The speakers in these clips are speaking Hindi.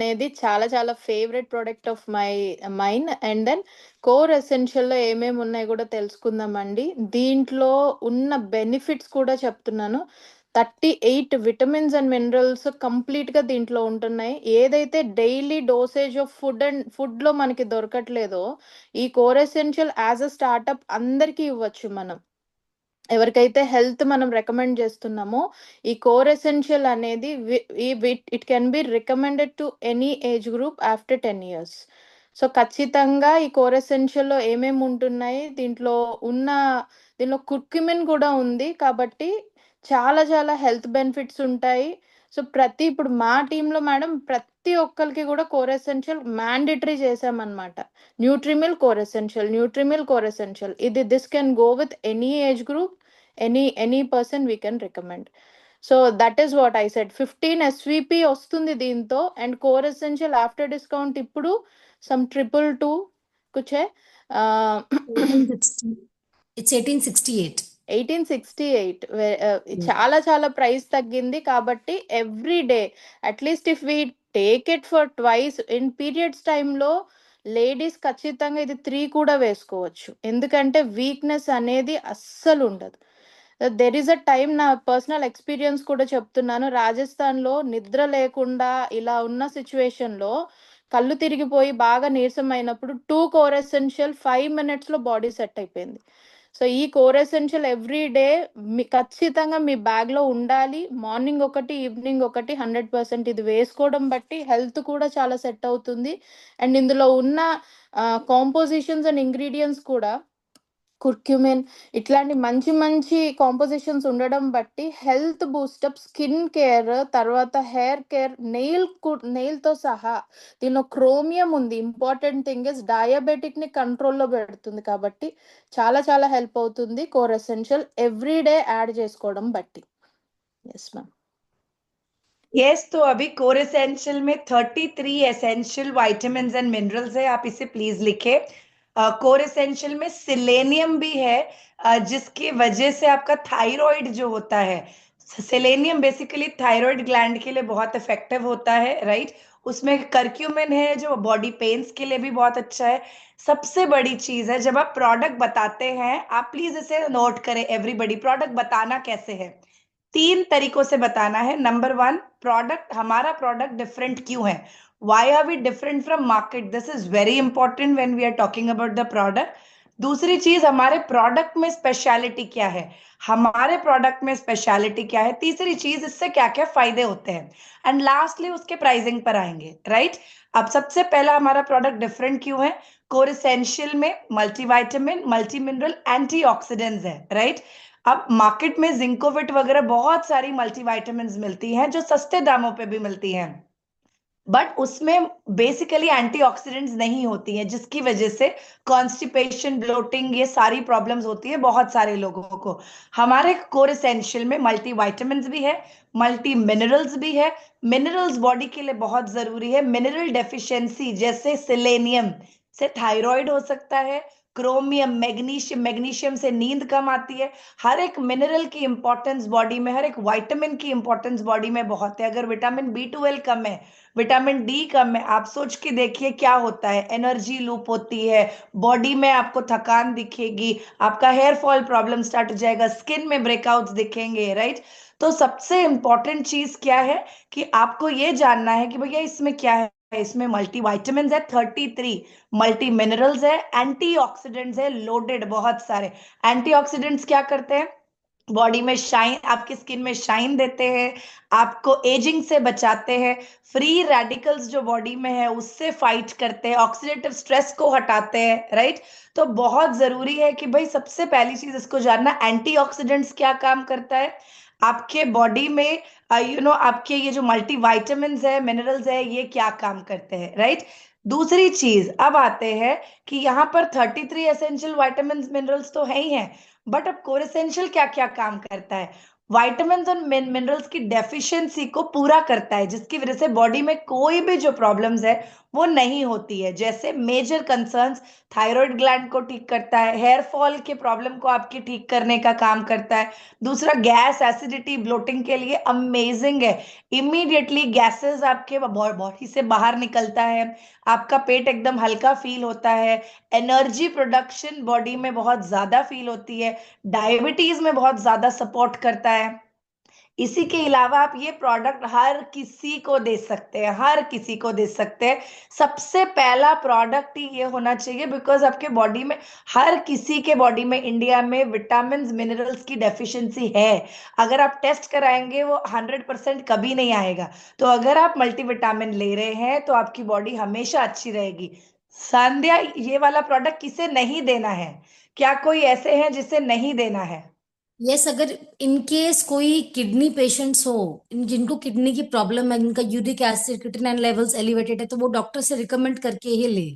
అనేది చాలా చాలా favourite product of mine. And then core ఎసెన్షియల్‌లో ఏమేమి ఉన్నాయో కూడా తెలుసుకుందామండి. దీంట్లో ఉన్న బెనిఫిట్స్ కూడా చెప్తున్నాను. 38 విటమిన్స్ అండ్ మినరల్స్ కంప్లీట్‌గా దీంట్లో ఉంటున్నాయి. ఏదైతే డైలీ డోసేజ్ ఆఫ్ ఫుడ్‌లో మనకి దొరకట్లేదో, ఈ core essential as a startup అందరికీ ఇవ్వచ్చు మనం. ఎవరికైతే హెల్త్ మనం రికమెండ్ చేస్తున్నామో, ఈ కోర్ ఎసెన్షియల్ అనేది it can be recommended to any age group after 10 years. So, ఖచ్చితంగా ఈ కోర్ ఎసెన్షియల్‌లో ఏమేమి ఉంటున్నాయి, దీనిలో కుర్క్యుమిన్ కూడా ఉంది. కాబట్టి చాలా చాలా హెల్త్ బెనిఫిట్స్ ఉంటాయి. సో, ఇప్పుడు మా టీమ్‌లో మేడం ప్రతి ఒక్కళ్ళకి కూడా కోర్ ఎసెన్షియల్ మ్యాండేటరీ చేశామన్నమాట. Nutrimeal core essential, Nutrimeal core essential. This can go with any age group, any person we can recommend. So that is what I said. 15 SVP వస్తుంది దీంతో. And core essential after discount ఇప్పుడు some 222 కుచే 1860. It's 1868. 1868 చాలా చాలా ప్రైస్ తగ్గింది. కాబట్టి every day at least if we take it for twice in periods టైంలో లేడీస్ ఖచ్చితంగా ఇది 3 కూడా వేసుకోవచ్చు. ఎందుకంటే వీక్నెస్ అనేది అస్సలు ఉండదు. దెర్ ఈస్ అ టైమ్, నా పర్సనల్ ఎక్స్పీరియన్స్ కూడా చెప్తున్నాను. రాజస్థాన్‌లో నిద్ర లేకుండా ఇలా ఉన్న సిట్యుయేషన్‌లో కళ్ళు తిరిగిపోయి బాగా నీరసమైనప్పుడు 2 కోర్ ఎసెన్షియల్ 5 మినిట్స్‌లో బాడీ సెట్ అయిపోయింది. సో, ఈ కోర్ ఎసెన్షియల్ ఎవ్రీ డే ఖచ్చితంగా మీ బ్యాగ్‌లో ఉండాలి. మార్నింగ్ ఒకటి, ఈవినింగ్ ఒకటి 100% ఇది వేసుకోవడం బట్టి హెల్త్ కూడా చాలా సెట్ అవుతుంది. అండ్ ఇందులో ఉన్న కాంపోజిషన్స్ అండ్ ఇంగ్రీడియెంట్స్ కూడా కుర్క్యుమిన్ ఇట్లాంటి మంచి మంచి కాంపోజిషన్స్ ఉండడం బట్టి హెల్త్ బూస్టప్, స్కిన్ కేర్, తర్వాత హెయిర్ కేర్, నెయిల్‌తో సహా దీనిలో క్రోమియం ఉంది. ఇంపార్టెంట్ థింగ్ ఇస్ డయాబెటిక్‌ని కంట్రోల్‌లో పెడుతుంది. కాబట్టి చాలా చాలా హెల్ప్ అవుతుంది core essential every day add చేసుకోవడం బట్టి. Yes ma'am. यस तो अभी कोर एसेंशियल में 33 एसेंशियल विटामिन्स एंड मिनरल्स है, आप इसे प्लीज लिखे। कोर एसेंशियल में सिलेनियम भी है, जिसकी वजह से आपका थायराइड जो होता है, सेलेनियम बेसिकली थायराइड ग्लैंड के लिए बहुत इफेक्टिव होता है, राइट। उसमें करक्यूमिन है जो बॉडी पेन्स के लिए भी बहुत अच्छा है। सबसे बड़ी चीज है, जब आप प्रोडक्ट बताते हैं, आप प्लीज इसे नोट करें एवरीबडी, प्रोडक्ट बताना कैसे है। 3 तरीकों से बताना है। नंबर 1, प्रोडक्ट, हमारा प्रोडक्ट डिफरेंट क्यों है, why are we different from market, this is very important when we are talking about the product. दूसरी चीज, हमारे प्रोडक्ट में स्पेशलिटी क्या है, हमारे प्रोडक्ट में स्पेशलिटी क्या है। तीसरी चीज, इससे क्या क्या फायदे होते हैं। एंड लास्टली उसके प्राइसिंग पर आएंगे, राइट। अब सबसे पहला, हमारा प्रोडक्ट डिफरेंट क्यों है। कोर एसेंशियल में मल्टीविटामिन, मल्टी मिनरल, एंटीऑक्सीडेंट्स है, राइट। अब मार्केट में जिंकोविट वगैरह बहुत सारी मल्टीविटामिन्स मिलती हैं जो सस्ते दामों पे भी मिलती हैं, बट उसमें बेसिकली एंटीऑक्सीडेंट्स नहीं होती हैं, जिसकी वजह से कॉन्स्टिपेशन, ब्लोटिंग, ये सारी प्रॉब्लम्स होती है बहुत सारे लोगों को। हमारे कोर एसेंशियल में मल्टी विटामिन्स भी है, मल्टी मिनरल्स भी है। मिनरल्स बॉडी के लिए बहुत जरूरी है। मिनरल डेफिशिएंसी जैसे सिलेनियम से थायराइड हो सकता है, क्रोमियम, मैग्नीशियम, मैग्नीशियम से नींद कम आती है। हर एक मिनरल की इंपॉर्टेंस बॉडी में, हर एक विटामिन की इंपॉर्टेंस बॉडी में बहुत है। अगर विटामिन B12 कम है, विटामिन डी कम है, आप सोच के देखिए क्या होता है। एनर्जी लूप होती है, बॉडी में आपको थकान दिखेगी, आपका हेयर फॉल प्रॉब्लम स्टार्ट हो जाएगा, स्किन में ब्रेकआउट्स दिखेंगे, राइट। तो सबसे इंपॉर्टेंट चीज क्या है कि आपको ये जानना है कि भैया इसमें क्या है। इसमें मल्टी वाइटामिन है 33, मल्टी मिनरल्स है, एंटीऑक्सीडेंट्स है लोडेड बहुत सारे। एंटीऑक्सीडेंट्स क्या करते हैं, बॉडी में शाइन, आपकी स्किन में शाइन देते हैं, आपको एजिंग से बचाते हैं, फ्री रेडिकल्स जो बॉडी में है उससे फाइट करते हैं, ऑक्सीडेटिव स्ट्रेस को हटाते हैं, राइट। तो बहुत जरूरी है कि भाई सबसे पहली चीज इसको जानना, एंटीऑक्सीडेंट्स क्या काम करता है आपके बॉडी में, आपके ये जो मल्टी वाइटामिन है, मिनरल्स है, ये क्या काम करते हैं, राइट। दूसरी चीज, अब आते हैं कि यहाँ पर 33 एसेंशियल वाइटामिन मिनरल्स तो है ही हैं, बट अब कोर एसेंशियल क्या क्या काम करता है। वाइटामिन और मिनरल्स की डेफिशिएंसी को पूरा करता है, जिसकी वजह से बॉडी में कोई भी जो प्रॉब्लम्स है वो नहीं होती है। जैसे मेजर कंसर्न्स, थायराइड ग्लैंड को ठीक करता है, हेयर फॉल के प्रॉब्लम को आपके ठीक करने का काम करता है। दूसरा, गैस, एसिडिटी, ब्लोटिंग के लिए अमेजिंग है। इमीडिएटली गैसेस आपके बॉडी से बाहर निकलता है, आपका पेट एकदम हल्का फील होता है, एनर्जी प्रोडक्शन बॉडी में बहुत ज्यादा फील होती है, डायबिटीज में बहुत ज्यादा सपोर्ट करता है। इसी के अलावा आप ये प्रोडक्ट हर किसी को दे सकते हैं, हर किसी को दे सकते हैं। सबसे पहला प्रोडक्ट ही ये होना चाहिए, बिकॉज आपके बॉडी में, हर किसी के बॉडी में इंडिया में विटामिन मिनरल्स की डेफिशिएंसी है। अगर आप टेस्ट कराएंगे वो 100% कभी नहीं आएगा। तो अगर आप मल्टीविटामिन ले रहे हैं तो आपकी बॉडी हमेशा अच्छी रहेगी। संध्या, ये वाला प्रोडक्ट किसे नहीं देना है? क्या कोई ऐसे हैं जिसे नहीं देना है? यस, अगर इन केस कोई किडनी पेशेंट्स हो, जिनको किडनी की प्रॉब्लम है, जिनका uric acid creatinine levels elevated है, तो वो डॉक्टर से रिकमेंड करके ही ले।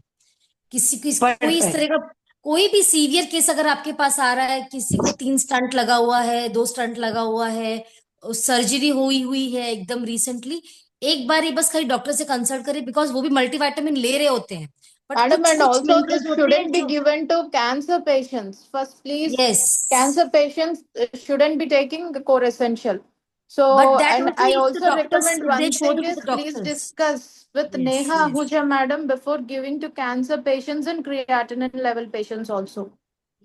कोई इस तरह परफेक्ट। का कोई भी सीवियर केस अगर आपके पास आ रहा है, किसी को 3 स्टंट लगा हुआ है, 2 स्टंट लगा हुआ है, सर्जरी हुई हुई है एकदम रिसेंटली, एक बार ही बस खाली डॉक्टर से कंसल्ट करें, बिकॉज वो भी मल्टीविटामिन ले रहे होते हैं, बट Madam, कुछ and कुछ also मिनरल्स this होते हैं shouldn't be जो, given to cancer patients. First, please, yes, cancer patients shouldn't be taking the core essential. But So, that and also I needs the also doctors, recommend they one show thing with is the please doctors. discuss with yes, Neha yes, Ahuja madam before giving to cancer patients and creatinine level patients also.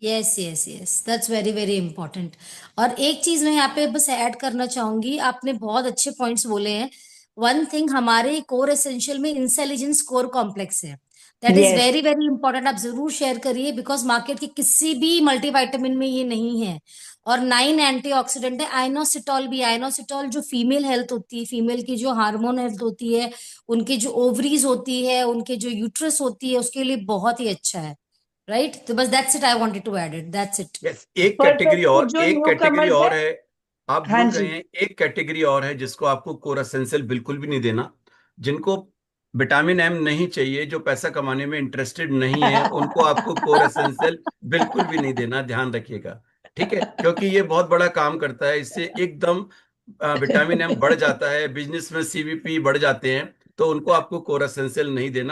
Yes, yes, yes, that's very very important. और एक चीज मैं यहाँ पे बस ऐड करना चाहूंगी, आपने बहुत अच्छे पॉइंट्स बोले हैं। वन थिंग, हमारे कोर एसेंशियल में इंसेलिजेंस कोर कॉम्प्लेक्स है, that is yes. Very very important. आप जरूर शेयर करिए, बिकॉज मार्केट के किसी भी मल्टीविटामिन में ये नहीं है। और 9 एंटीऑक्सीडेंट है। आइनोसिटॉल भी, आइनोसिटॉल जो फीमेल हेल्थ होती है, फीमेल की जो हार्मोन हेल्थ होती है, उनके जो ओवरीज होती है, उनके जो यूट्रस होती है, उसके लिए बहुत ही अच्छा है। राइट, तो बस that's it, I wanted to add it, that's it. Yes, एक कैटेगरी परफेक्ट। तो और जो एक न्यू कैटेगरी कमर्स है, और है। आप हाँ भूल जी। गए हैं, एक कैटेगरी और है जिसको आपको कोर एसेंशियल बिल्कुल भी नहीं देना। जिनको विटामिन एम नहीं चाहिए, जो पैसा कमाने में इंटरेस्टेड नहीं है, उनको आपको कोर एसेंशियल बिल्कुल भी नहीं देना, ध्यान रखिएगा। ठीक है, क्योंकि ये बहुत बड़ा काम करता है। इससे एकदम विटामिन एम बढ़ जाता है, बिजनेस में सीवीपी बढ़ जाते हैं, तो उनको आपको कोर एसेंशियल नहीं देना।